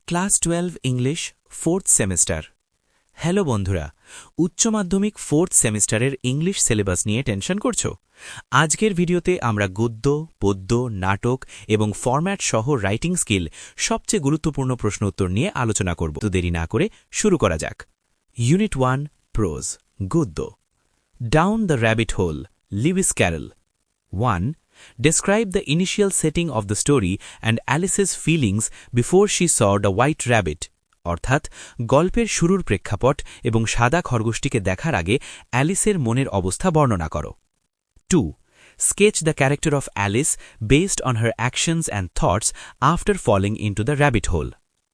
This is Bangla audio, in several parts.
Class 12 English 4th semester. Hello বন্ধুরা, উচ্চ মাধ্যমিক 4th সেমিস্টারের ইংলিশ সিলেবাস নিয়ে টেনশন করছো? আজকের ভিডিওতে আমরা গদ্য, পদ্য, নাটক এবং ফরম্যাট সহ রাইটিং স্কিল সবচেয়ে গুরুত্বপূর্ণ প্রশ্ন উত্তর নিয়ে আলোচনা করব। তো দেরি না করে শুরু করা যাক। ইউনিট 1 প্রোজ, গদ্য। Down the rabbit hole, Lewis Carroll. 1. Describe the initial setting of the story and Alice's feelings before she saw the white rabbit, অর্থাৎ গল্পের শুরুর প্রেক্ষাপট এবং সাদা খরগোশটিকে দেখার আগে অ্যালিসের মনের অবস্থা বর্ণনা করো। 2. Sketch the character of Alice based on her actions and thoughts after falling into the rabbit hole,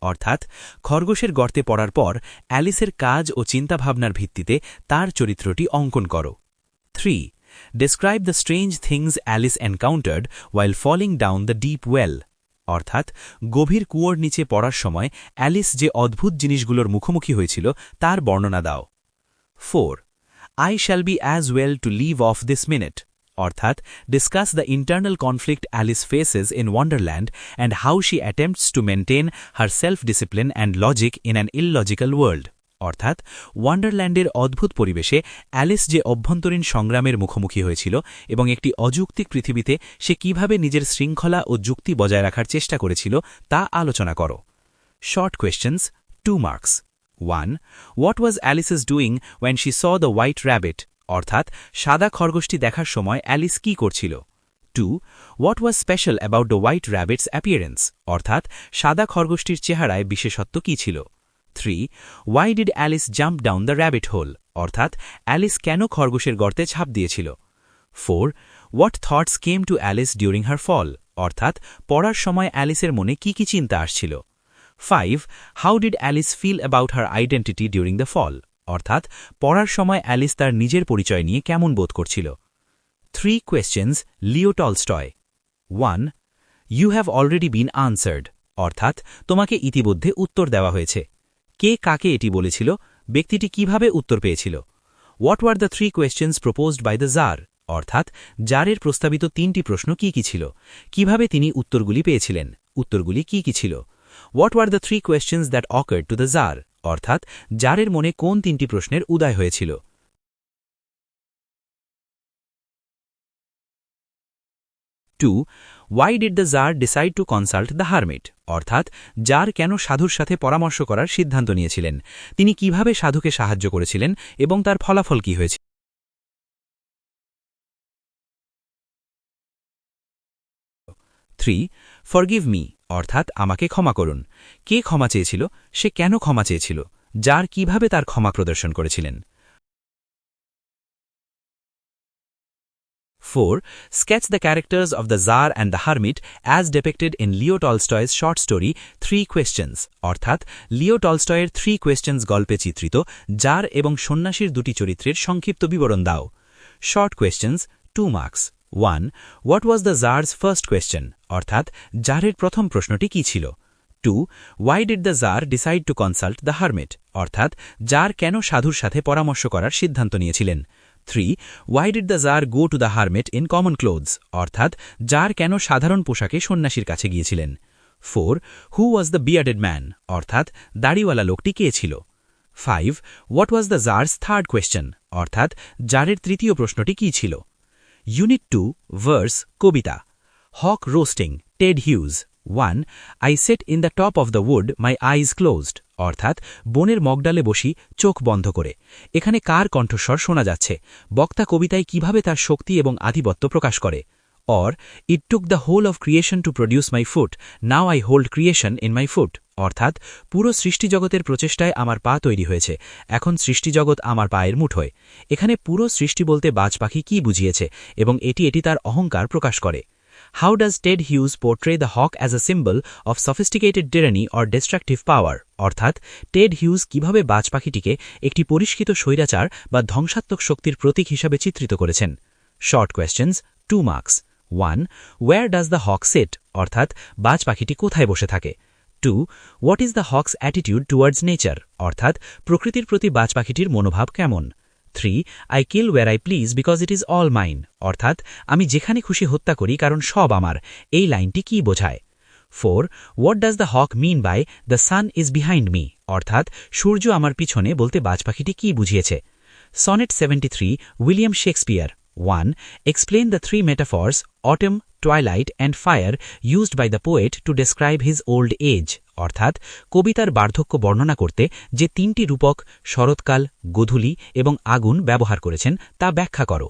অর্থাৎ খরগোশের গর্তে পড়ার পর অ্যালিসের কাজ ও চিন্তাভাবনার ভিত্তিতে তার চরিত্রটি অঙ্কন করো। 3. Describe the strange things Alice encountered while falling down the deep well, অর্থাৎ গভীর কুয়োর নিচে পড়ার সময় অ্যালিস যে অদ্ভুত জিনিসগুলোর মুখোমুখি হয়েছিল তার বর্ণনা দাও। 4. I shall be as well to leave off this minute, অর্থাৎ discuss the internal conflict Alice faces in Wonderland and how she attempts to maintain her self-discipline and logic in an illogical world, অর্থাৎ ওয়ান্ডারল্যান্ডের অদ্ভুত পরিবেশে অ্যালিস যে অভ্যন্তরীণ সংগ্রামের মুখোমুখি হয়েছিল এবং একটি অযৌক্তিক পৃথিবীতে সে কিভাবে নিজের শৃঙ্খলা ও যুক্তি বজায় রাখার চেষ্টা করেছিল তা আলোচনা করো। Short questions, 2 marks. 1. What was Alice's doing when she saw the white rabbit, অর্থাৎ সাদা খরগোশটি দেখার সময় অ্যালিস কি করছিল? 2. What was special about the white rabbit's appearance, অর্থাৎ সাদা খরগোশটির চেহারায় বিশেষত্ব কি ছিল? 3. Why did Alice jump down the rabbit hole, অর্থাৎ অ্যালিস কেন খরগোশের গর্তে ঝাঁপ দিয়েছিল? 4. What thoughts came to Alice during her fall, অর্থাৎ পড়ার সময় অ্যালিসের মনে কি কি চিন্তা আসছিল? 5. How did Alice feel about her identity during the fall, অর্থাৎ পড়ার সময় অ্যালিস তার নিজের পরিচয় নিয়ে কেমন বোধ করছিল? 3 questions, Leo Tolstoy. 1. You have already been answered, অর্থাৎ তোমাকে ইতিমধ্যে উত্তর দেওয়া হয়েছে। কে কাকে এটি বলেছিল? ব্যক্তিটি কিভাবে উত্তর পেয়েছিল? What were the 3 questions proposed by the Tsar, অর্থাৎ জারের প্রস্তাবিত 3টি প্রশ্ন কি কি ছিল? কিভাবে তিনি উত্তরগুলি পেয়েছিলেন? উত্তরগুলি কি কি ছিল? What were the 3 questions that occurred to the Tsar, অর্থাৎ জারের মনে কোন 3টি প্রশ্নের উদয় হয়েছিল? 2. Why did the Tsar decide to consult the hermit, অর্থাৎ জার কেন সাধুর সাথে পরামর্শ করার সিদ্ধান্ত নিয়েছিলেন? তিনি কিভাবে সাধুকে সাহায্য করেছিলেন এবং তার ফলাফল কি হয়েছিল? 3. Forgive me, অর্থাৎ আমাকে ক্ষমা করুন। কে ক্ষমা চেয়েছিল? সে কেন ক্ষমা চেয়েছিল? জার কিভাবে তার ক্ষমা প্রদর্শন করেছিলেন? 4. Sketch the characters of the Tsar and the Hermit as depicted in Leo Tolstoy's short story 3 questions, অর্থাৎ লিও টলস্টয়ের 3 questions গল্পে চিত্রিত জার এবং সন্ন্যাসীর দুটি চরিত্রের সংক্ষিপ্ত বিবরণ দাও। Short questions, 2 marks. 1. What was the Tsar's first question, অর্থাৎ জারের প্রথম প্রশ্নটি কি ছিল? 2. Why did the Tsar decide to consult the hermit, অর্থাৎ জার কেন সাধুর সাথে পরামর্শ করার সিদ্ধান্ত নিয়েছিলেন? 3. Why did the Tsar go to the hermit in common clothes, অর্থাৎ জার কেন সাধারণ পোশাকে সন্ন্যাসীর কাছে গিয়েছিলেন? 4. Who was the bearded man, অর্থাৎ দাড়িওয়ালা লোকটি কে ছিল? 5. What was the Tsar's third question, অর্থাৎ জারের তৃতীয় প্রশ্নটি কি ছিল? ইউনিট 2 ভার্স, কবিতা। Hawk roosting, Ted Hughes. 1. I sit in the top of the wood, my eyes closed, অর্থাৎ বনের মগডালে বসি চোখ বন্ধ করে। এখানে কার কণ্ঠস্বর শোনা যাচ্ছে? বক্তা কবিতায় কিভাবে তার শক্তি এবং আধিপত্য প্রকাশ করে? Or, it took the whole of creation to produce my foot, now I hold creation in my foot, অর্থাৎ পুরো সৃষ্টিজগতের প্রচেষ্টায় আমার পা তৈরি হয়েছে, এখন সৃষ্টিজগৎ আমার পায়ের মুঠোয়। এখানে পুরো সৃষ্টি বলতে বাজ পাখি কি বুঝিয়েছে এবং এটি তার অহংকার প্রকাশ করে। How does Ted Hughes portray the hawk as a symbol of sophisticated tyranny or destructive power, অর্থাৎ টেড হিউজ কিভাবে বাজ পাখিটিকে একটি পরিষ্কৃত স্বৈরাচার বা ধ্বংসাত্মক শক্তির প্রতীক হিসাবে চিত্রিত করেছেন? Short questions, 2 marks. 1. Where does the hawk sit, অর্থাৎ বাজ পাখিটি কোথায় বসে থাকে? 2. What is the hawk's attitude towards nature, অর্থাৎ প্রকৃতির প্রতি বাজ পাখিটির মনোভাব কেমন? 3. I kill where I please because it is all mine, অর্থাৎ আমি যেখানে খুশি হত্যা করি কারণ সব আমার। এই লাইনটি কি বোঝায়? 4. What does the hawk mean by the sun is behind me? অর্থাৎ সূর্য আমার পিছনে বলতে বাজ পাখিটি কি বুঝিয়েছে? Sonnet 73, William Shakespeare. 1. Explain the three metaphors, autumn, twilight and fire, used by the poet to describe his old age. অর্থাৎ কবিতার বার্ধক্য বর্ণনা করতে যে তিনটি রূপক শরৎকাল, গোধূলি এবং আগুন ব্যবহার করেছেন তা ব্যাখ্যা করো।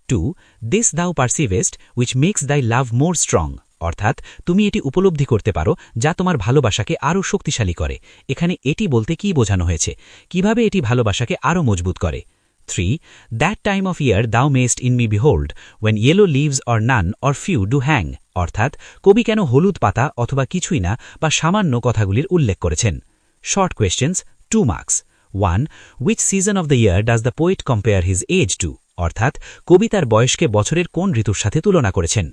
2. This thou perceivest, which makes thy love more strong. অর্থাৎ তুমি এটি উপলব্ধি করতে পারো যা তোমার ভালোবাসাকে আরও শক্তিশালী করে। এখানে এটি বলতে কি বোঝানো হয়েছে, কিভাবে এটি ভালোবাসাকে আরও মজবুত করে? 3. That time of year thou mayst in me behold, when yellow leaves or none or few do hang. অর্থাৎ কবি কেন হলুদ পাতা অথবা কিছুই না বা সামান্য কথাগুলির উল্লেখ করেছেন? Short questions, 2 marks. 1. Which season of the year does the poet compare his age to? অর্থাৎ কবি তার বয়সকে বছরের কোন ঋতুর সাথে তুলনা করেছেন?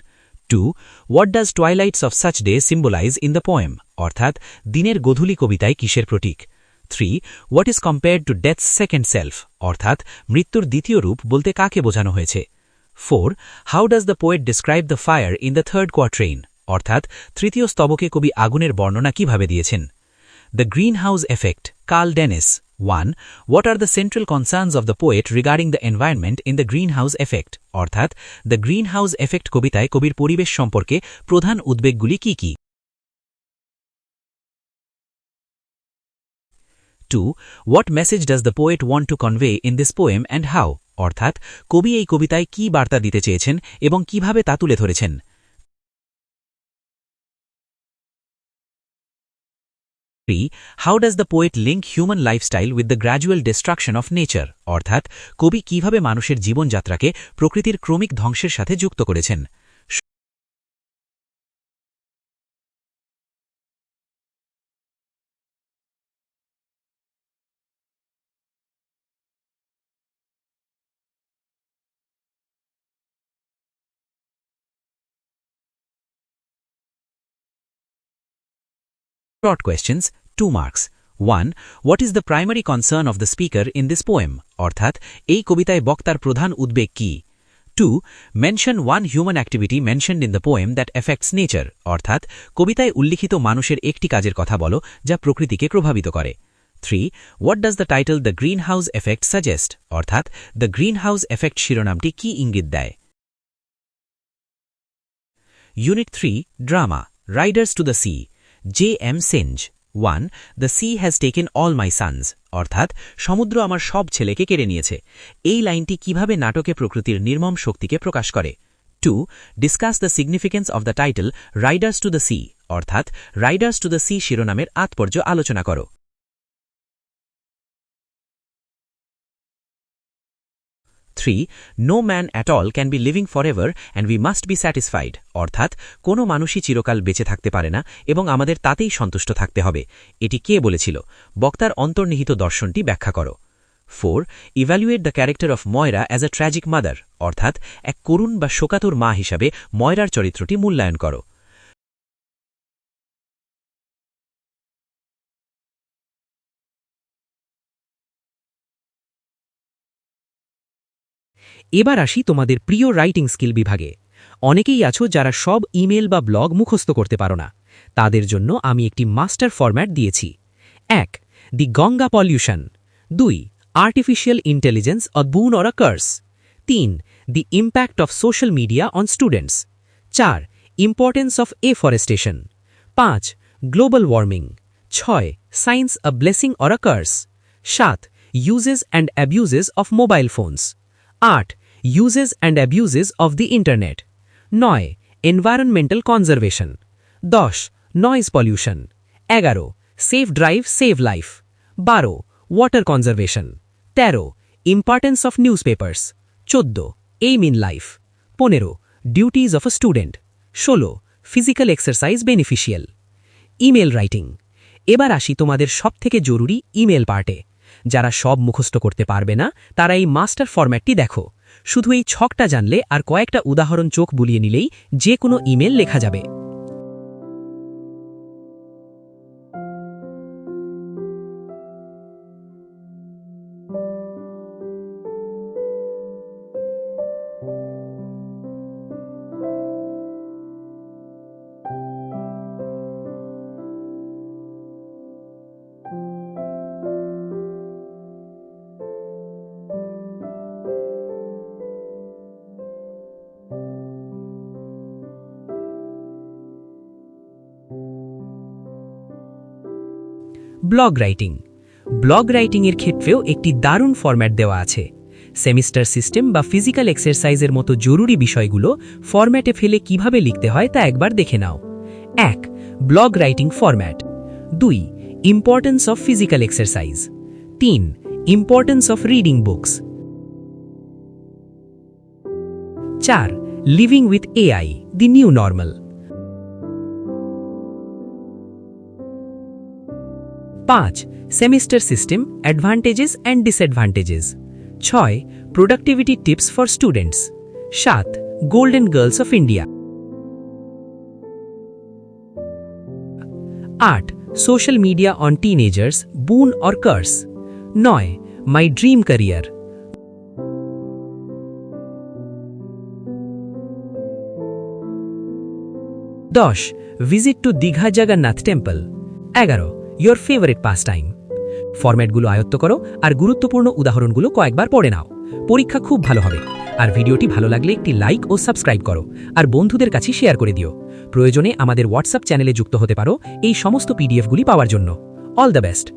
2. What does twilights of such day symbolize in the poem? অর্থাৎ দিনের গোধূলি কবিতায় কিসের প্রতীক? 3. What is compared to death's second self? অর্থাৎ মৃত্যুর দ্বিতীয় রূপ বলতে কাকে বোঝানো হয়েছে? 4. How does the poet describe the fire in the third quatrain? অর্থাৎ তৃতীয় স্তবকে কবি আগুনের বর্ণনা কিভাবে দিয়েছেন? The greenhouse effect, Carl Dennis. 1. What are the central concerns of the poet regarding the environment in the greenhouse effect? অর্থাৎ the greenhouse effect কবিতায় কবির পরিবেশ সম্পর্কে প্রধান উদ্বেগগুলি কি কি? 2. What message does the poet want to convey in this poem and how? অর্থাৎ কবি এই কবিতায় কি বার্তা দিতে চেয়েছেন এবং কিভাবে তা তুলে ধরেছেন? 3. How does the poet link human lifestyle with the gradual destruction of nature? অর্থাৎ কবি কিভাবে মানুষের জীবনযাত্রাকে প্রকৃতির ক্রমিক ধ্বংসের সাথে যুক্ত করেছেন? Short questions, 2 marks. 1. What is the primary concern of the speaker in this poem? অর্থাৎ এই কবিতায় বক্তার প্রধান উদ্বেগ কি? 2. Mention one human activity mentioned in the poem that affects nature. অর্থাৎ কবিতায় উল্লিখিত মানুষের একটি কাজের কথা বলো যা প্রকৃতিকে প্রভাবিত করে। 3. What does the title The Greenhouse Effect suggest? অর্থাৎ The Greenhouse Effect শিরোনামটি কি ইঙ্গিত দেয়? Unit 3, Drama, Riders to the Sea. J.M. Singe. 1. The sea has taken all my sons. অর্থাৎ সমুদ্র আমার সব ছেলেকে কেড়ে নিয়েছে। এই লাইনটি কিভাবে নাটকে প্রকৃতির নির্মম শক্তিকে প্রকাশ করে? 2. Discuss the significance of the title Riders to the Sea. অর্থাৎ Riders to the Sea শিরোনামের তাৎপর্য আলোচনা করো। 3. No man at all can be living forever and we must be satisfied. অর্থাৎ কোনো মানুষই চিরকাল বেঁচে থাকতে পারে না এবং আমাদের তাতেই সন্তুষ্ট থাকতে হবে। এটি কে বলেছিল? বক্তার অন্তর্নিহিত দর্শনটি ব্যাখ্যা করো। 4. Evaluate the character of Moira as a tragic mother. অর্থাৎ এক করুণ বা শোকাতুর মা হিসাবে ময়রার চরিত্রটি মূল্যায়ন করো। এবার আসি তোমাদের প্রিয় রাইটিং স্কিল বিভাগে। অনেকেই আছো যারা সব ইমেল বা ব্লগ মুখস্থ করতে পারো না। তাদের জন্য আমি একটি মাস্টার ফরম্যাট দিয়েছি। 1. The Ganga pollution. 2. Artificial intelligence a boon or a curse. 3. The impact of social media on students. 4. Importance of afforestation. 5. Global warming. 6. Science a blessing or a curse. 7. Uses and abuses of mobile phones. 8. Uses and abuses of the Internet. 9. Environmental conservation. 10. Noise pollution. 11. Safe drive, save life. 12. Water conservation. 13. Importance of newspapers. 14. Aim in life. 15. Duties of a student. 16. Physical exercise beneficial. Email writing. এবার আসি তোমাদের সবথেকে জরুরি ইমেল পার্টে। যারা সব মুখস্থ করতে পারবে না তারা এই মাস্টার ফরম্যাটটি দেখো। শুধু এই ছকটা জানলে আর কয়েকটা উদাহরণ চোখ বুলিয়ে নিলেই যে কোনো ইমেল লেখা যাবে। Blog writing. ব্লগ রাইটিংয়ের ক্ষেত্রেও একটি দারুণ ফরম্যাট দেওয়া আছে। সেমিস্টার সিস্টেম বা ফিজিক্যাল এক্সারসাইজের মতো জরুরি বিষয়গুলো ফরম্যাটে ফেলে কিভাবে লিখতে হয় তা একবার দেখে নাও। 1. Blog writing format. 2. Importance of physical exercise. 3. Importance of reading books. 4. Living with AI, the new normal. 5. Semester system, advantages and disadvantages. 6. Productivity tips for students. 7. Golden girls of India. 8. Social media on teenagers, boon or curse. 9. My dream career. 10. Visit to Digha Jagannath temple. 11. Your favourite pastime. ফরম্যাটগুলো আয়ত্ত করো আর গুরুত্বপূর্ণ উদাহরণগুলো কয়েকবার পড়ে নাও। পরীক্ষা খুব ভালো হবে। আর ভিডিওটি ভালো লাগলে একটি লাইক ও সাবস্ক্রাইব করো আর বন্ধুদের কাছে শেয়ার করে দিও। প্রয়োজনে আমাদের হোয়াটসঅ্যাপ চ্যানেলে যুক্ত হতে পারো এই সমস্ত পিডিএফগুলি পাওয়ার জন্য। All the best.